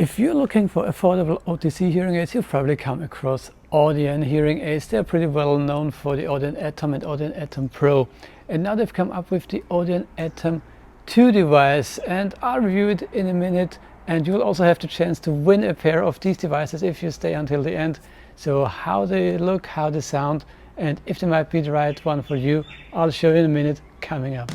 If you're looking for affordable OTC hearing aids, you've probably come across Audient hearing aids. They're pretty well known for the Audient Atom and Audient Atom Pro. And now they've come up with the Audient Atom 2 device, and I'll review it in a minute. And you'll also have the chance to win a pair of these devices if you stay until the end. So how they look, how they sound, and if they might be the right one for you, I'll show you in a minute coming up.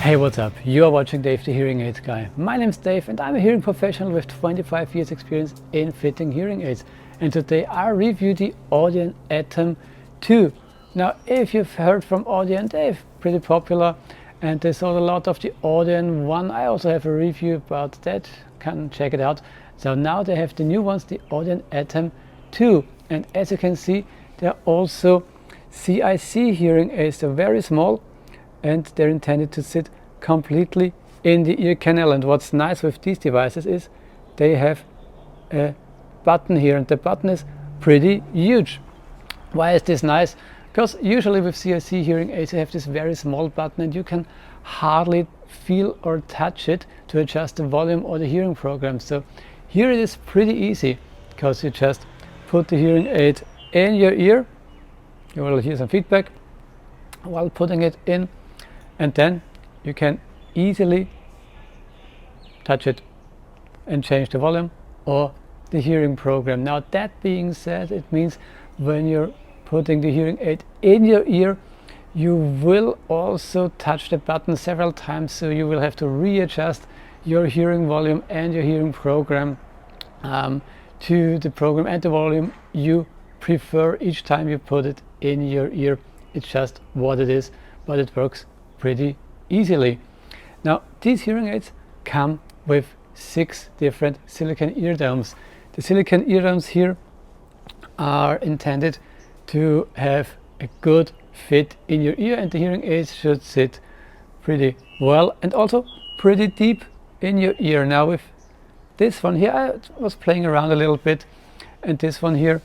Hey, what's up? You are watching Dave the Hearing Aids Guy. My name's Dave and I'm a hearing professional with 25 years experience in fitting hearing aids. And today I review the Audient Atom 2. Now, if you've heard from Audient, they're pretty popular and they sold a lot of the Audient 1. I also have a review about that, can check it out. So now they have the new ones, the Audient Atom 2. And as you can see, they're also CIC hearing aids. They're very small and they're intended to sit completely in the ear canal. And what's nice with these devices is they have a button here, and the button is pretty huge. Why is this nice? Because usually with CIC hearing aids you have this very small button and you can hardly feel or touch it to adjust the volume or the hearing program. So here it is pretty easy, because you just put the hearing aid in your ear. You will hear some feedback while putting it in, and then you can easily touch it and change the volume or the hearing program. Now, that being said, it means when you're putting the hearing aid in your ear, you will also touch the button several times, so you will have to readjust your hearing volume and your hearing program to the program and the volume you prefer each time you put it in your ear. It's just what it is, but it works pretty easily. Now, these hearing aids come with 6 different silicone eardomes. The silicone eardomes here are intended to have a good fit in your ear, and the hearing aids should sit pretty well and also pretty deep in your ear. Now, with this one here, I was playing around a little bit, and this one here,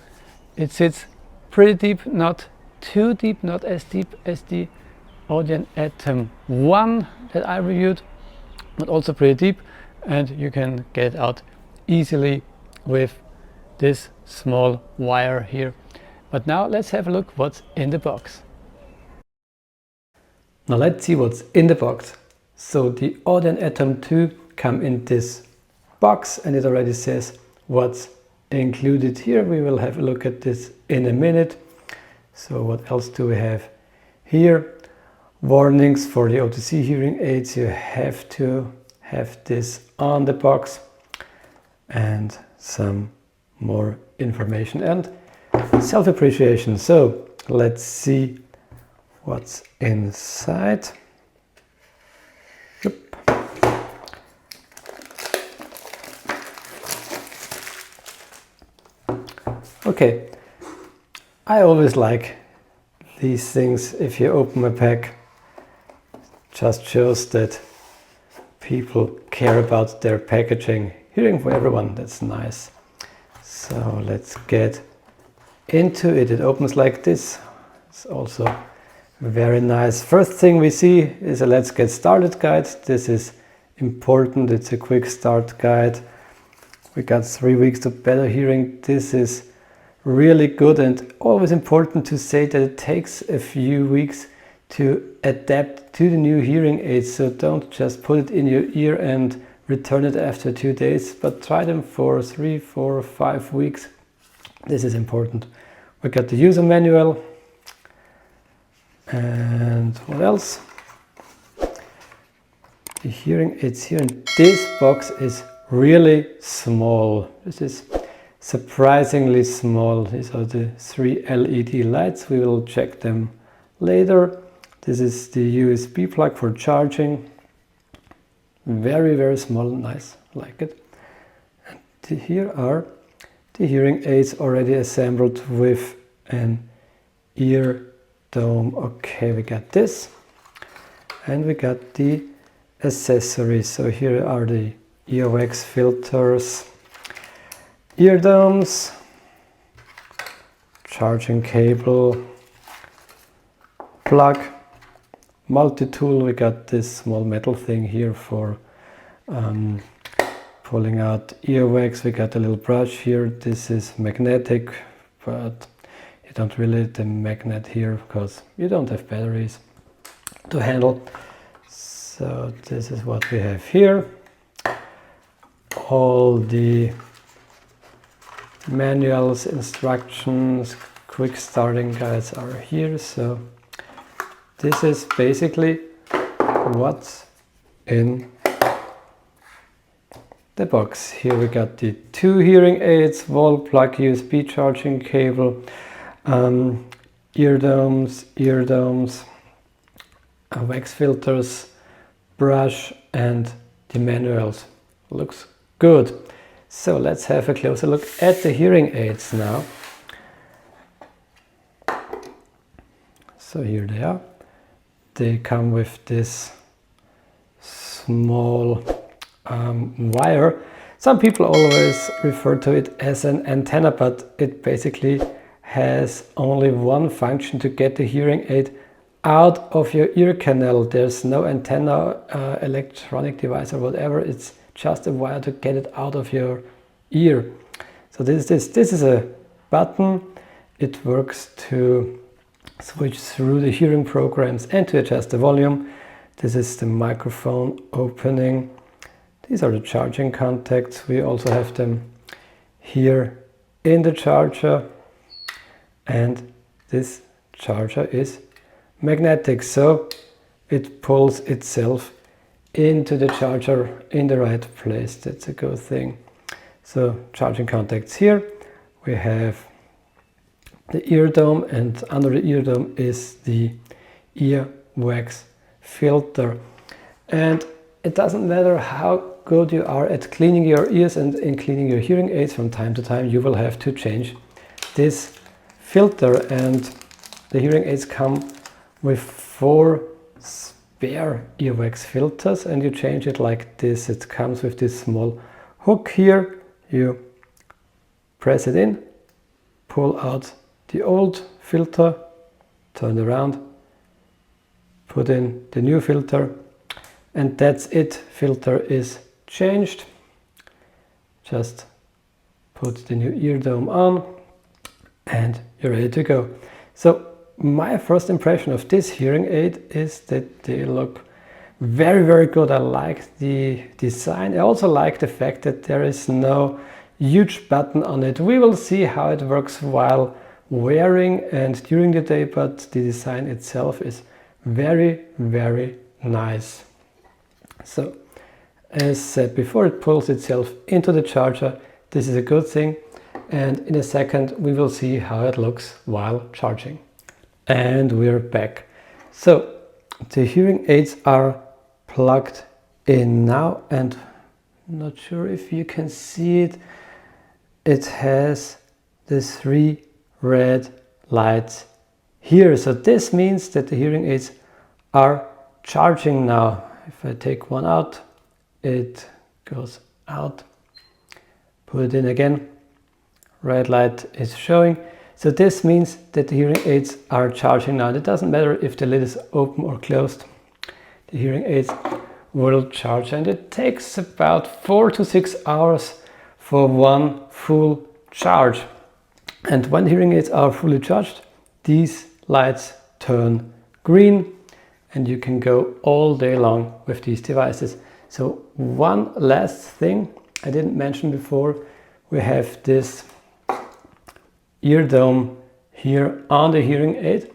it sits pretty deep, not too deep, not as deep as the Audient Atom 1 that I reviewed, but also pretty deep, and you can get it out easily with this small wire here. But now let's have a look what's in the box. Now let's see what's in the box. So the Audient Atom 2 come in this box, and it already says what's included here. We will have a look at this in a minute. So what else do we have here? Warnings for the OTC hearing aids. You have to have this on the box, and some more information and self-appreciation. So let's see what's inside. Yep. Okay, I always like these things. If you open a pack, just shows that people care about their packaging. Hearing for everyone, that's nice. So let's get into it. It opens like this. It's also very nice. First thing we see is a let's get started guide. This is important. It's a quick start guide. We got 3 weeks to better hearing. This is really good, and always important to say that it takes a few weeks to adapt to the new hearing aids. So don't just put it in your ear and return it after 2 days, but try them for 3, 4, 5 weeks. This is important. We got the user manual, and what else? The hearing aids here in this box is really small. This is surprisingly small. These are the 3 LED lights. We will check them later. This is the USB plug for charging. Very, very small, nice, like it. And here are the hearing aids already assembled with an ear dome. Okay, we got this. And we got the accessories. So here are the earwax filters. ear domes, charging cable, plug, multi-tool. We got this small metal thing here for pulling out earwax. We got a little brush here. This is magnetic, but you don't really need the magnet here because you don't have batteries to handle. So this is what we have here. All the manuals, instructions, quick starting guides are here. So this is basically what's in the box. Here we got the 2 hearing aids, wall plug, USB charging cable, ear domes, wax filters, brush, and the manuals. Looks good. So let's have a closer look at the hearing aids now. So here they are. They come with this small wire. Some people always refer to it as an antenna, but it basically has only one function: to get the hearing aid out of your ear canal. There's no antenna, electronic device or whatever. It's just a wire to get it out of your ear. So this is a button. It works to switch through the hearing programs and to adjust the volume. This is the microphone opening. These are the charging contacts. We also have them here in the charger, and this charger is magnetic, so it pulls itself into the charger in the right place. That's a good thing. So charging contacts here. We have the ear dome, and under the ear dome is the ear wax filter. And it doesn't matter how good you are at cleaning your ears and in cleaning your hearing aids, from time to time you will have to change this filter. And the hearing aids come with 4 spare earwax filters, and you change it like this. It comes with this small hook here. You press it in, pull out the old filter, turn around, put in the new filter, and that's it. Filter is changed. Just put the new ear dome on and you're ready to go. So my first impression of this hearing aid is that they look very, very good. I like the design. I also like the fact that there is no huge button on it. We will see how it works while wearing and during the day, but the design itself is very, very nice. So as said before, it pulls itself into the charger. This is a good thing, and in a second we will see how it looks while charging. And we're back. So the hearing aids are plugged in now, and I'm not sure if you can see it. It has the 3 red lights here. So this means that the hearing aids are charging now. If I take one out, it goes out. Put it in again. Red light is showing. So this means that the hearing aids are charging now. It doesn't matter if the lid is open or closed. The hearing aids will charge, and it takes about 4 to 6 hours for one full charge. And when hearing aids are fully charged, these lights turn green, and you can go all day long with these devices. So one last thing I didn't mention before, we have this ear dome here on the hearing aid,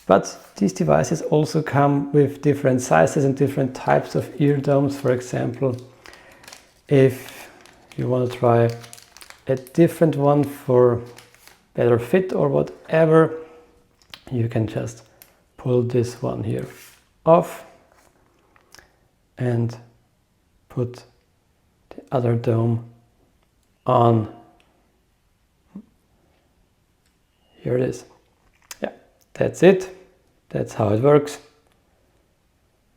but these devices also come with different sizes and different types of ear domes. For example, if you want to try a different one for better fit or whatever, you can just pull this one here off and put the other dome on. Here it is. Yeah, that's it. That's how it works.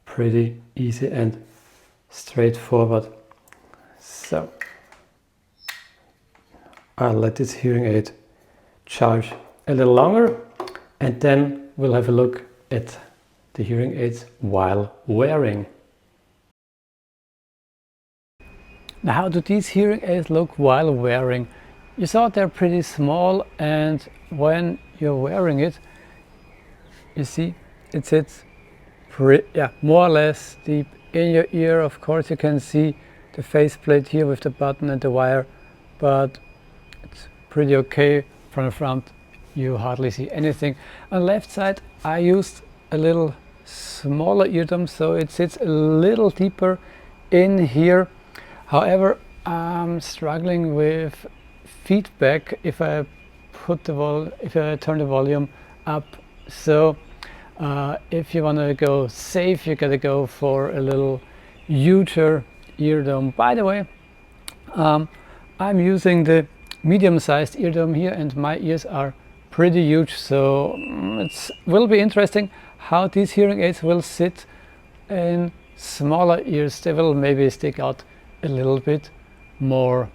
Pretty easy and straightforward. So I'll let this hearing aid charge a little longer, and then we'll have a look at the hearing aids while wearing. Now, how do these hearing aids look while wearing? You saw they're pretty small, and when you're wearing it, you see it sits more or less deep in your ear. Of course, you can see the faceplate here with the button and the wire, but it's pretty okay. From the front, you hardly see anything. On the left side, I used a little smaller eardrum, so it sits a little deeper in here. However, I'm struggling with feedback if I turn the volume up. So if you want to go safe, you gotta go for a little huger eardrum. By the way, I'm using the medium-sized eardrum here, and my ears are pretty huge, so it will be interesting how these hearing aids will sit in smaller ears. They will maybe stick out a little bit more.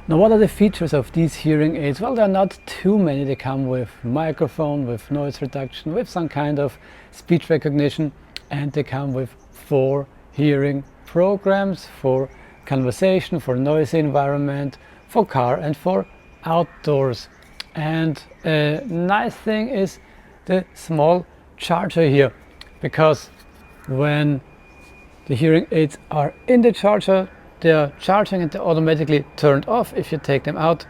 Now, what are the features of these hearing aids? Well, there are not too many. They come with microphone, with noise reduction, with some kind of speech recognition, and they come with 4 hearing programs for conversation, for noisy environment, for car, and for outdoors. And a nice thing is the small charger here, because when the hearing aids are in the charger, they are charging and they're automatically turned off. If you take them out,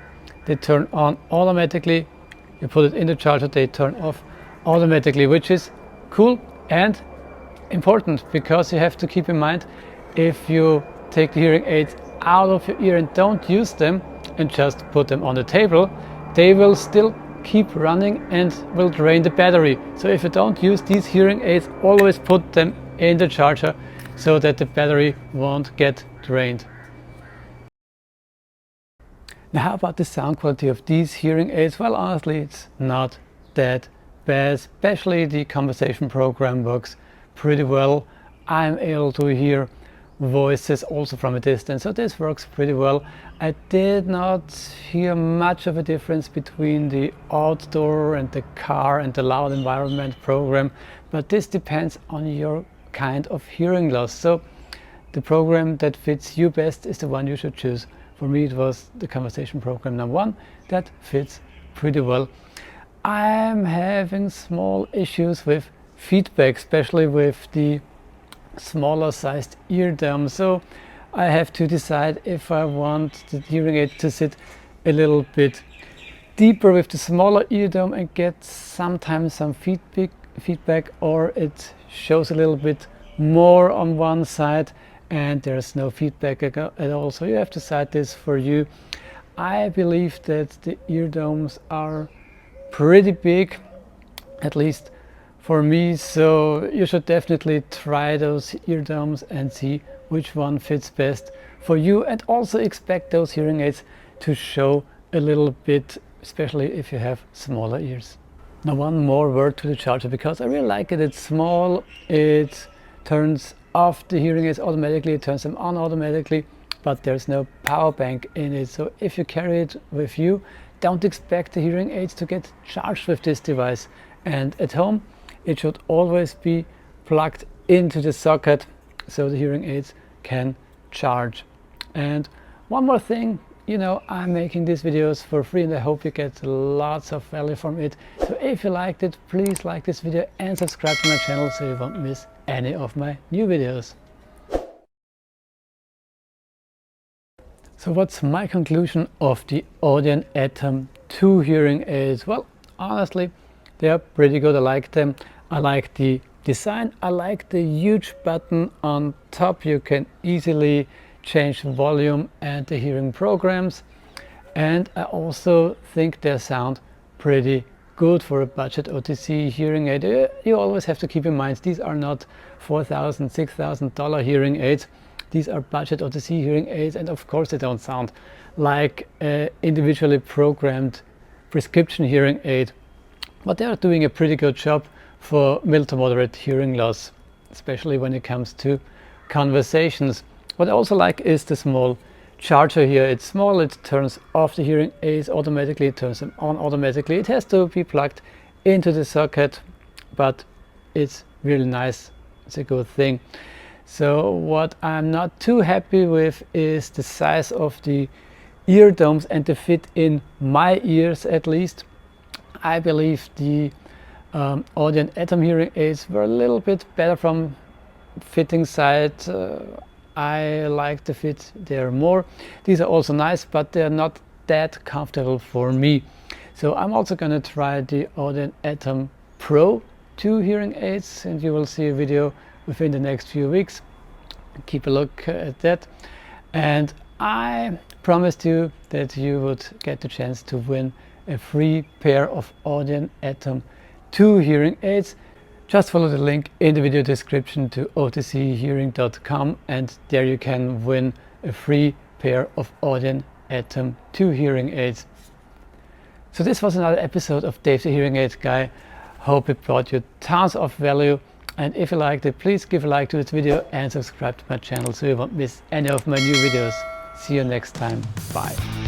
they turn on automatically. You put it in the charger, they turn off automatically, which is cool and important, because you have to keep in mind, if you take the hearing aids out of your ear and don't use them and just put them on the table, they will still keep running and will drain the battery. So if you don't use these hearing aids, always put them in the charger so that the battery won't get drained. Now, how about the sound quality of these hearing aids? Well, honestly, it's not that bad. Especially the conversation program works pretty well. I'm able to hear voices also from a distance, so this works pretty well. I did not hear much of a difference between the outdoor and the car and the loud environment program, but this depends on your kind of hearing loss. So the program that fits you best is the one you should choose. For me, it was the conversation program number 1 that fits pretty well. I'm having small issues with feedback, especially with the smaller sized eardrum, so I have to decide if I want the hearing aid to sit a little bit deeper with the smaller eardrum and get sometimes some feedback, or it shows a little bit more on one side and there's no feedback at all. So you have to decide this for you. I believe that the eardrums are pretty big, at least for me, so you should definitely try those eardrums and see which one fits best for you, and also expect those hearing aids to show a little bit, especially if you have smaller ears. Now, one more word to the charger, because I really like it. It's small, it turns off the hearing aids automatically, it turns them on automatically, but there's no power bank in it. So if you carry it with you, don't expect the hearing aids to get charged with this device. And at home, it should always be plugged into the socket so the hearing aids can charge. And one more thing, you know, I'm making these videos for free and I hope you get lots of value from it. So if you liked it, please like this video and subscribe to my channel so you won't miss any of my new videos. So what's my conclusion of the Audient Atom 2 hearing aids? Well, honestly, they are pretty good. I like them. I like the design. I like the huge button on top. You can easily change the volume and the hearing programs. And I also think they sound pretty good for a budget OTC hearing aid. You always have to keep in mind, these are not $4,000, $6,000 hearing aids. These are budget OTC hearing aids, and of course they don't sound like an individually programmed prescription hearing aid. But they are doing a pretty good job for mild to moderate hearing loss, especially when it comes to conversations. What I also like is the small charger here. It's small, it turns off the hearing aids automatically, it turns them on automatically. It has to be plugged into the socket, but it's really nice. It's a good thing. So what I'm not too happy with is the size of the ear domes and the fit in my ears at least. I believe the Audient Atom hearing aids were a little bit better from fitting side. I like the fit there more. These are also nice, but they're not that comfortable for me. So I'm also gonna try the Audient Atom Pro 2 hearing aids, and you will see a video within the next few weeks. Keep a look at that. And I promised you that you would get the chance to win a free pair of Audient Atom 2 hearing aids. Just follow the link in the video description to otchearing.com, and there you can win a free pair of Audient Atom 2 hearing aids. So this was another episode of Dave the Hearing Aid Guy. Hope it brought you tons of value, and if you liked it, please give a like to this video and subscribe to my channel so you won't miss any of my new videos. See you next time. Bye.